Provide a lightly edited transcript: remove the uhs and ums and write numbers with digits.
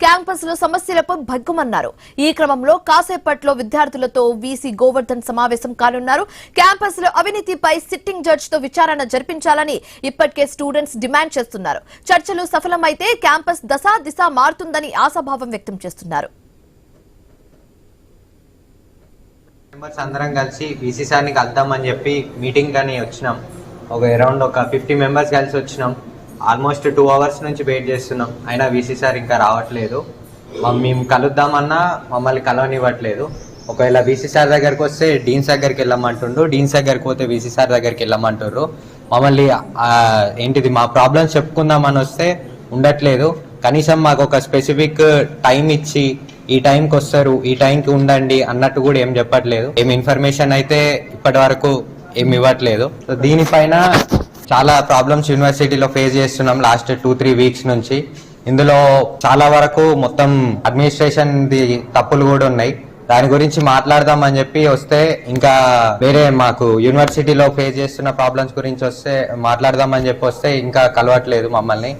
Campus లో సమస్యలపై భగ్గుమన్నారు. ఈ క్రమంలో కాసేపట్లో విద్యార్థులతో వీసీ గోవర్ధన్ సమావేశం కానున్నారు. క్యాంపస్ లో అవినీతిపై సిట్టింగ్ జడ్జి తో విచారణ జరిపించాలని ఇప్పటికే స్టూడెంట్స్ డిమాండ్ చేస్తున్నారు. చర్చలు సఫలమైతే క్యాంపస్ దశ దిశ మారుతుందని ఆశాభావం వ్యక్తం చేస్తున్నారు. అందరం కలిసి వీసీ సార్ని కలుద్దామని చెప్పి మీటింగ్ అని వచ్చినాం. అరౌండ్ 50 మెంబర్స్ కలిసి వచ్చినాం. ఆల్మోస్ట్ 2 అవర్స్ నుంచి వెయిట్ చేస్తున్నాం. అయినా వీసీ సార్ ఇంకా రావట్లేదు. మేము కలుద్దామన్నా మమ్మల్ని కలవనివ్వట్లేదు. ఒకవేళ వీసీ సార్ దగ్గరికి వస్తే డీన్స్ దగ్గరికి వెళ్ళమంటుండ్రు, డీన్స్ దగ్గరికి పోతే వీసీ సార్ దగ్గరికి వెళ్ళమంటుర్రు. మమ్మల్ని ఏంటిది మా ప్రాబ్లమ్స్ చెప్పుకుందామని వస్తే ఉండట్లేదు. కనీసం మాకు ఒక స్పెసిఫిక్ టైం ఇచ్చి ఈ టైంకి వస్తారు, ఈ టైంకి ఉండండి అన్నట్టు కూడా ఏం చెప్పట్లేదు. ఏం ఇన్ఫర్మేషన్ అయితే ఇప్పటి వరకు ఏమి ఇవ్వట్లేదు. సో దీనిపైన చాలా ప్రాబ్లమ్స్ యూనివర్సిటీలో ఫేస్ చేస్తున్నాం లాస్ట్ 2-3 వీక్స్ నుంచి. ఇందులో చాలా వరకు మొత్తం అడ్మినిస్ట్రేషన్ తప్పులు కూడా ఉన్నాయి. దాని గురించి మాట్లాడదామని చెప్పి వస్తే ఇంకా వేరే మాకు యూనివర్సిటీలో ఫేస్ చేస్తున్న ప్రాబ్లమ్స్ గురించి వస్తే మాట్లాడదామని చెప్పి వస్తే ఇంకా కలవట్లేదు మమ్మల్ని.